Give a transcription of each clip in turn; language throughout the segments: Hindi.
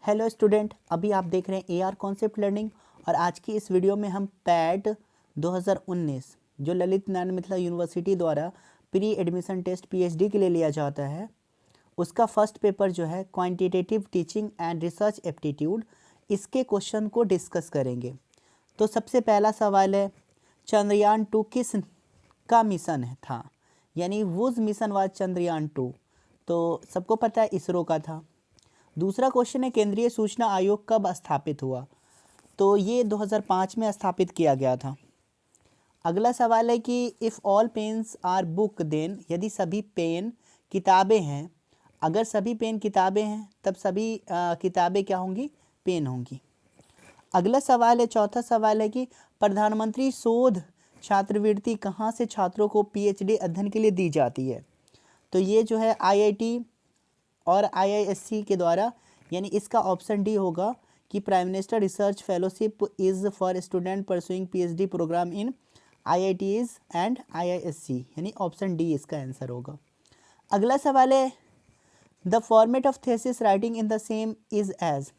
हेलो स्टूडेंट, अभी आप देख रहे हैं एआर कॉन्सेप्ट लर्निंग और आज की इस वीडियो में हम पैट 2019 जो ललित नारायण मिथिला यूनिवर्सिटी द्वारा प्री एडमिशन टेस्ट पीएचडी के लिए लिया जाता है उसका फर्स्ट पेपर जो है quantitative teaching and research aptitude, इसके क्वेश्चन को डिस्कस करेंगे। तो सबसे पहला सवाल है, चंद्रयान 2 किस का मिशन था, यानी वुज मिशन वाज चंद्रयान 2। तो सबको पता है इसरो का था। दूसरा क्वेश्चन है, केंद्रीय सूचना आयोग कब स्थापित हुआ, तो ये 2005 में स्थापित किया गया था। अगला सवाल है कि if all pens are book then, यदि सभी पेन किताबें हैं, अगर सभी पेन किताबें हैं तब सभी किताबें क्या होंगी, पेन होंगी। अगला सवाल है, चौथा सवाल है कि प्रधानमंत्री शोध छात्रवृत्ति कहाँ से छात्रों को पीएचडी अध्ययन के लिए दी जाती है, तो ये जो है आईआईटी और आईआईएससी के द्वारा, यानी इसका ऑप्शन डी होगा कि prime minister research fellowship is for student pursuing PhD program in IITs and IISc, यानी ऑप्शन डी इसका आंसर होगा। अगला सवाल है, the format of thesis writing in the same is as,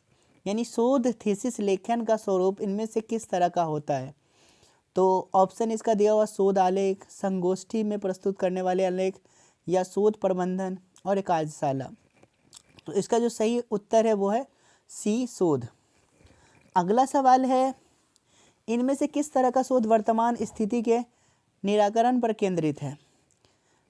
यानी शोध थीसिस लेखन का स्वरूप इनमें से किस तरह का होता है, तो ऑप्शन इसका दिया हुआ शोध आलेख, संगोष्ठी में प्रस्तुत करने वाले आलेख, या शोध प्रबंधन और एक कार्यशाला। तो इसका जो सही उत्तर है वो है सी, शोध। अगला सवाल है, इनमें से किस तरह का शोध वर्तमान स्थिति के निराकरण पर केंद्रित है,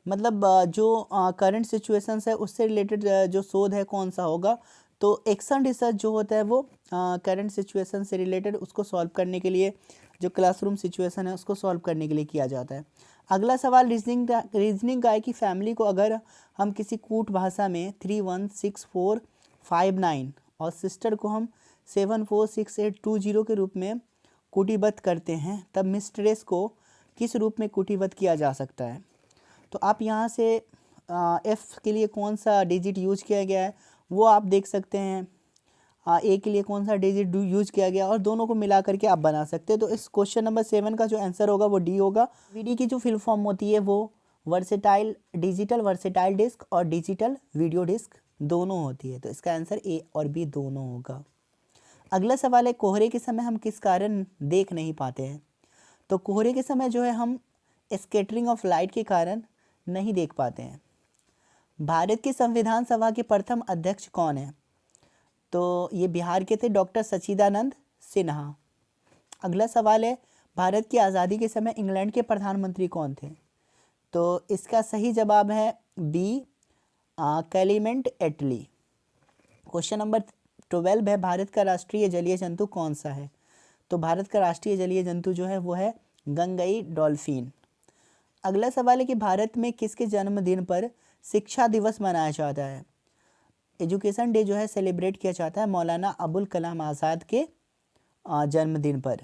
मतलब जो करंट सिचुएशंस है उससे रिलेटेड जो शोध है कौन सा होगा, तो एक्शन रिसर्च जो होता है वो करंट सिचुएशन से रिलेटेड उसको सॉल्व करने के लिए, जो क्लासरूम सिचुएशन है उसको सॉल्व करने के लिए किया जाता है। अगला सवाल, रीजनिंग गाय की फैमिली को अगर हम किसी कूट भाषा में 316459 और सिस्टर को हम 746820 के रूप में कूटीबद्ध करते हैं, तब मिस्ट्रेस को किस रूप में कूटीबद्ध किया जा सकता है। तो आप यहाँ से एफ के लिए कौन सा डिजिट यूज किया गया है वो आप देख सकते हैं, ए के लिए कौन सा डिजिट यूज किया गया, और दोनों को मिला करके आप बना सकते हैं। तो इस क्वेश्चन नंबर 7 का जो आंसर होगा वो डी होगा। वीडी की जो फिल फॉर्म होती है वो वर्सेटाइल, डिजिटल वर्सेटाइल डिस्क और डिजिटल वीडियो डिस्क दोनों होती है, तो इसका आंसर ए और बी दोनों होगा। अगला सवाल है, कोहरे के समय हम किस कारण देख नहीं पाते हैं, तो कोहरे के समय जो है हम स्कैटरिंग ऑफ लाइट के कारण नहीं देख पाते हैं। भारत की संविधान सभा के प्रथम अध्यक्ष कौन है, तो ये बिहार के थे डॉक्टर सच्चिदानंद सिन्हा। अगला सवाल है, भारत की आज़ादी के समय इंग्लैंड के प्रधानमंत्री कौन थे, तो इसका सही जवाब है बी, क्लेमेंट एटली। क्वेश्चन नंबर 12 है, भारत का राष्ट्रीय जलीय जंतु कौन सा है, तो भारत का राष्ट्रीय जलीय जंतु जो है वो है गंगई डॉल्फिन। अगला सवाल है कि भारत में किसके जन्मदिन पर शिक्षा दिवस मनाया जाता है, एजुकेशन डे जो है सेलिब्रेट किया जाता है मौलाना अबुल कलाम आज़ाद के जन्मदिन पर।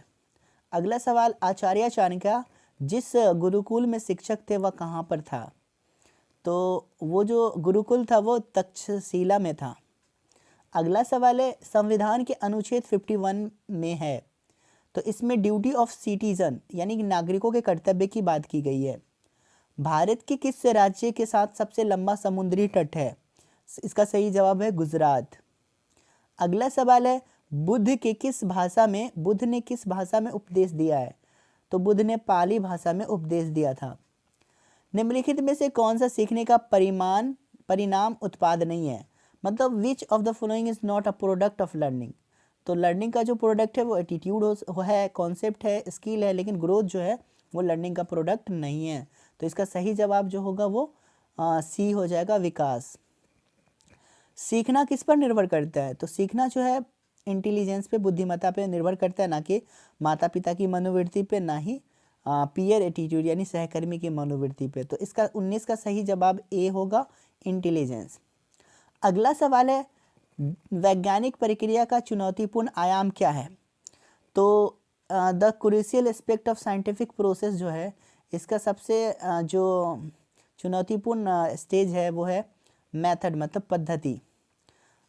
अगला सवाल, आचार्य चाणक्य जिस गुरुकुल में शिक्षक थे वह कहाँ पर था, तो वो जो गुरुकुल था वो तक्षशिला में था। अगला सवाल है, संविधान के अनुच्छेद 51 में है, तो इसमें ड्यूटी ऑफ सिटीजन यानी कि नागरिकों के कर्तव्य की बात की गई है। भारत के किस राज्य के साथ सबसे लंबा समुद्री तट है, इसका सही जवाब है गुजरात। अगला सवाल है, बुद्ध ने किस भाषा में उपदेश दिया है, तो बुद्ध ने पाली भाषा में उपदेश दिया था। निम्नलिखित में से कौन सा सीखने का परिणाम उत्पाद नहीं है, मतलब विच of the following is not a product of learning, तो लर्निंग का जो प्रोडक्ट है वो एटीट्यूड है, कॉन्सेप्ट है, स्किल है, लेकिन ग्रोथ जो है वो लर्निंग का प्रोडक्ट नहीं है। तो इसका सही जवाब जो होगा वो सी हो जाएगा, विकास। सीखना किस पर निर्भर करता है, तो सीखना जो है इंटेलिजेंस पे, बुद्धिमत्ता पे निर्भर करता है, ना कि माता पिता की मनोवृत्ति पे, ना ही पीयर एटीट्यूड यानी सहकर्मी की मनोवृत्ति पे। तो इसका 19 का सही जवाब ए होगा, इंटेलिजेंस। अगला सवाल है, वैज्ञानिक प्रक्रिया का चुनौतीपूर्ण आयाम क्या है, तो the crucial aspect of scientific process जो है इसका सबसे जो चुनौतीपूर्ण स्टेज है वो है मेथड, मतलब पद्धति।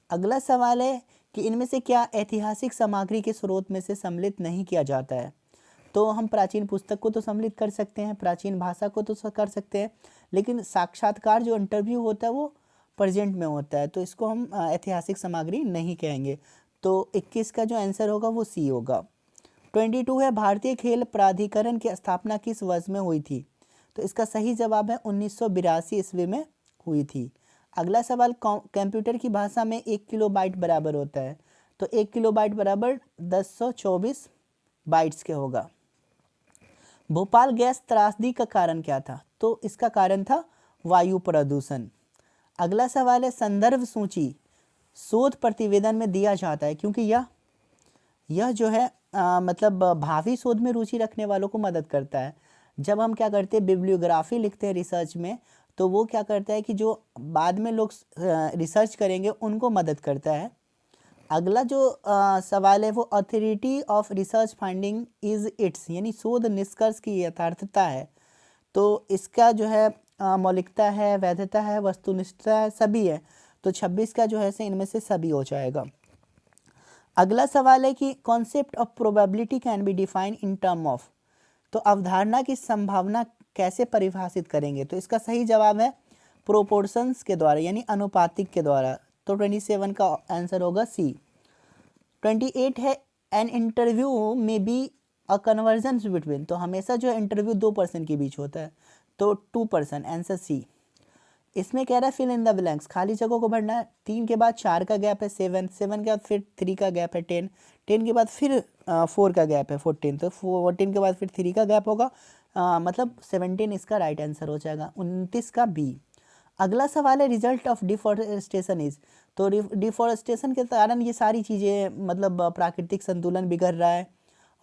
अगला सवाल है कि इनमें से क्या ऐतिहासिक सामग्री के स्रोत में से सम्मिलित नहीं किया जाता है, तो हम प्राचीन पुस्तक को तो सम्मिलित कर सकते हैं, प्राचीन भाषा को तो कर सकते हैं, लेकिन साक्षात्कार जो इंटरव्यू होता है वो प्रेजेंट में होता है, तो इसको हम ऐतिहासिक सामग्री नहीं कहेंगे। तो 21 का जो आंसर होगा वो सी होगा। 22 है, भारतीय खेल प्राधिकरण की स्थापना किस वर्ष में हुई थी? तो इसका सही जवाब है 1982 ईस्वी में हुई थी। अगला सवाल, कंप्यूटर की भाषा में 1 किलोबाइट बराबर होता है? तो 1 किलोबाइट बराबर 1024 बाइट्स के होगा। भोपाल गैस त्रासदी का कारण क्या था? तो इसका कारण था वायु प्रदूषण। अगला सवाल है, संदर्भ सूची शोध प्रतिवेदन में दिया जाता है क्योंकि यह जो है मतलब भावी शोध में रुचि रखने वालों को मदद करता है। जब हम क्या करते हैं, बिब्लियोग्राफी लिखते हैं रिसर्च में, तो वो क्या करता है कि जो बाद में लोग रिसर्च करेंगे उनको मदद करता है। अगला जो सवाल है वो, authority of research finding is it's, यानी शोध निष्कर्ष की यथार्थता है। तो इसका जो है मौलिकता है, वैधता है, वस्तुनिष्ठता है, सभी है। तो 26 का जो है से इनमें से सभी हो जाएगा। अगला सवाल है कि concept of probability can be define in term of, तो अवधारणा की संभावना कैसे परिभाषित करेंगे? तो इसका सही जवाब है प्रोपोर्शंस के द्वारा, यानी अनुपातिक के द्वारा। तो 27 का आंसर होगा सी। 28 है, एन इंटरव्यू में बी अ कन्वर्जेंस बिटवीन, तो हमेशा जो इंटरव्यू 2 पर्सन के बीच होता है, तो 2 पर्सन, आंसर सी। इसमें कह रहा है फिल इन द ब्लैंक्स, खाली जगहों को भरना है। 3 के बाद 4 का गैप है 7, 7 के बाद फिर 3 का गैप है 10, 10 के बाद फिर 4 का गैप है 14, तो 14 के बाद फिर 3 का गैप होगा, मतलब 17 इसका राइट आंसर हो जाएगा। 29 का बी। अगला सवाल है, रिजल्ट ऑफ डिफॉरेस्टेशन इज, तो डिफॉरेस्टेशन के कारण ये सारी चीज़ें, मतलब प्राकृतिक संतुलन बिगड़ रहा है,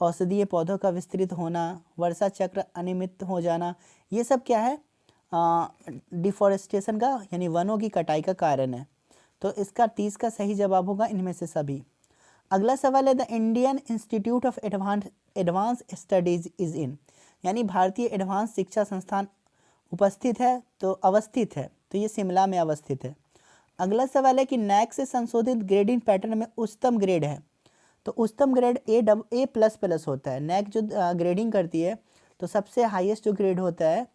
औषधीय पौधों का विस्तृत होना, वर्षा चक्र अनियमित हो जाना, ये सब क्या है, डिफॉरेस्टेशन का यानी वनों की कटाई का कारण है। तो इसका 30 का सही जवाब होगा इनमें से सभी। अगला सवाल है, the Indian institute of advance studies is in, यानी भारतीय एडवांस शिक्षा संस्थान उपस्थित है, तो अवस्थित है, तो ये शिमला में अवस्थित है। अगला सवाल है कि नैक से संशोधित ग्रेडिंग पैटर्न में उच्चतम ग्रेड है, तो उच्चतम ग्रेड A++ होता है। नैक जो ग्रेडिंग करती है तो सबसे हाईएस्ट जो ग्रेड होता है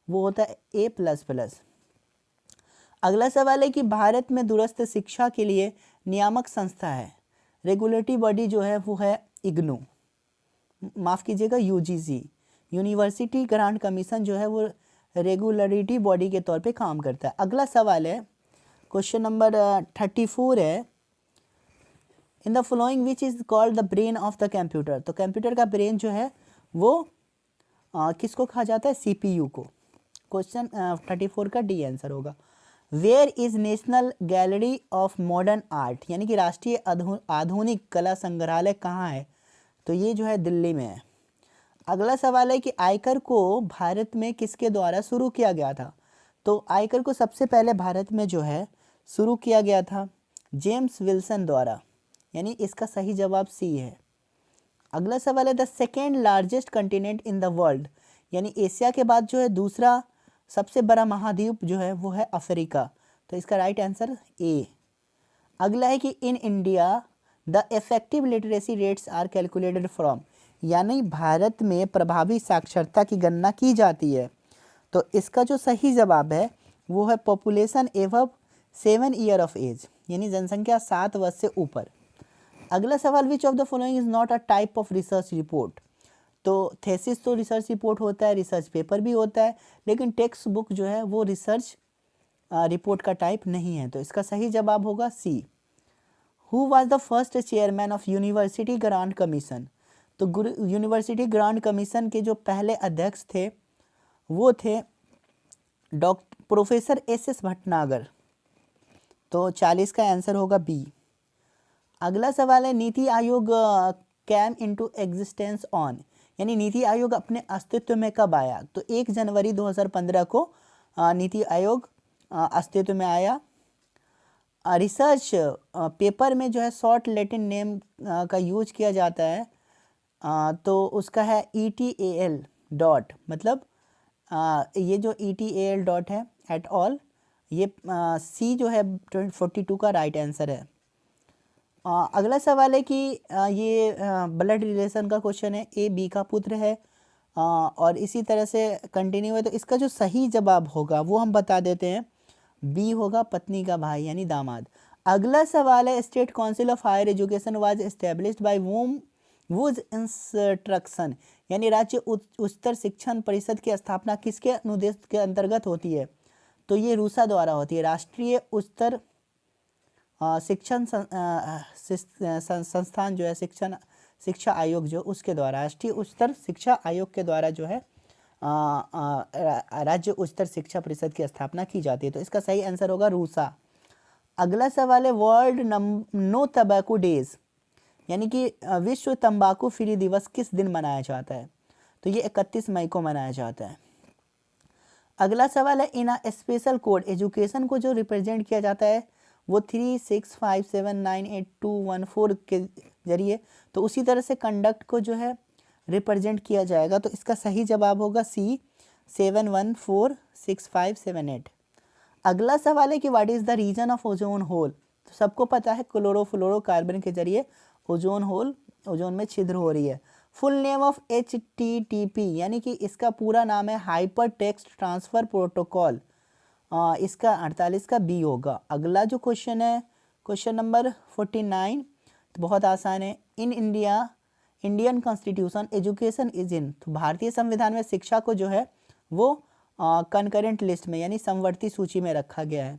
वो होता है A++। अगला सवाल है कि भारत में दूरस्थ शिक्षा के लिए नियामक संस्था है, रेगुलेटरी बॉडी जो है वो है इग्नू, माफ़ कीजिएगा UGC, यूनिवर्सिटी ग्रांट कमीशन जो है वो रेगुलेटरी बॉडी के तौर पे काम करता है। अगला सवाल है, क्वेश्चन नंबर 34 है, in the following which is called the brain of the computer, तो कंप्यूटर का ब्रेन जो है वो किसको कहा जाता है? CPU को। क्वेश्चन 34 का डी आंसर होगा। Where is National Gallery of Modern Art, यानी कि राष्ट्रीय आधुनिक कला संग्रहालय कहाँ है? तो ये जो है दिल्ली में है। अगला सवाल है कि आयकर को भारत में किसके द्वारा शुरू किया गया था? तो आयकर को सबसे पहले भारत में जो है शुरू किया गया था जेम्स विल्सन द्वारा, यानी इसका सही जवाब सी है। अगला सवाल है, the second largest continent in the world, यानी एशिया के बाद जो है दूसरा सबसे बड़ा महाद्वीप जो है वो है अफ्रीका, तो इसका राइट आंसर ए। अगला है कि in India the effective literacy rates are calculated from, यानी भारत में प्रभावी साक्षरता की गणना की जाती है, तो इसका जो सही जवाब है वो है population above 7 year of age, यानी जनसंख्या 7 वर्ष से ऊपर। अगला सवाल, which of the following is not a type of research report, तो थेसिस तो रिसर्च रिपोर्ट होता है, रिसर्च पेपर भी होता है, लेकिन टेक्स्ट बुक जो है वो रिसर्च रिपोर्ट का टाइप नहीं है, तो इसका सही जवाब होगा C. Who was the first chairman of University Grant Commission, तो यूनिवर्सिटी ग्रांट कमीशन के जो पहले अध्यक्ष थे वो थे प्रोफेसर SS भटनागर, तो 40 का आंसर होगा बी। अगला सवाल है, NITI Aayog cam into existence on, यानी नीति आयोग अपने अस्तित्व में कब आया? तो 1 जनवरी 2015 को नीति आयोग अस्तित्व में आया। रिसर्च पेपर में जो है शॉर्ट लैटिन नेम का यूज किया जाता है, तो उसका है ETAL डॉट, मतलब ये जो ETAL डॉट है एट ऑल, ये सी जो है 42 का राइट आंसर है। अगला सवाल है कि ये ब्लड रिलेशन का क्वेश्चन है, A B का पुत्र है, और इसी तरह से कंटिन्यू है, तो इसका जो सही जवाब होगा वो हम बता देते हैं। बी होगा पत्नी का भाई यानी दामाद। अगला सवाल है state council of higher education was established by whom whose instruction, यानी राज्य उच्चतर शिक्षण परिषद की स्थापना किसके अनुदेश के अंतर्गत होती है? तो ये रूसा द्वारा होती है, राष्ट्रीय उच्चतर शिक्षण संस्थान जो है, शिक्षा आयोग जो उसके द्वारा, राष्ट्रीय उच्चतर शिक्षा आयोग के द्वारा जो है राज्य उच्चतर शिक्षा परिषद की स्थापना की जाती है। तो इसका सही आंसर होगा रूसा। अगला सवाल है वर्ल्ड नो टबैको डेज, यानी कि विश्व तंबाकू फ्री दिवस किस दिन मनाया जाता है? तो ये 31 मई को मनाया जाता है। अगला सवाल है इन अ स्पेशल कोड एजुकेशन को जो रिप्रेजेंट किया जाता है वो 365798214 के जरिए, तो उसी तरह से कंडक्ट को जो है रिप्रेजेंट किया जाएगा। तो इसका सही जवाब होगा सी 714657 अगला सवाल है कि what is the reason of ozone hole? तो सबको पता है क्लोरोफ्लोरोकार्बन के जरिए ओजोन होल, ओजोन में छिद्र हो रही है। फुल नेम ऑफ HTTP, यानी कि इसका पूरा नाम है हाइपर टेक्स्ट ट्रांसफ़र प्रोटोकॉल, इसका 48 का बी होगा। अगला जो क्वेश्चन है क्वेश्चन नंबर 49, तो बहुत आसान है। In Indian constitution education is in, तो भारतीय संविधान में शिक्षा को जो है वो कंकरेंट लिस्ट में यानी समवर्ती सूची में रखा गया है।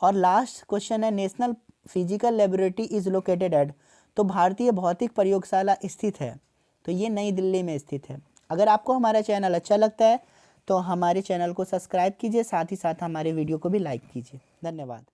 और लास्ट क्वेश्चन है national physical laboratory is located at, तो भारतीय भौतिक प्रयोगशाला स्थित है, तो ये नई दिल्ली में स्थित है। अगर आपको हमारा चैनल अच्छा लगता है तो हमारे चैनल को सब्सक्राइब कीजिए, साथ ही साथ हमारे वीडियो को भी लाइक कीजिए। धन्यवाद।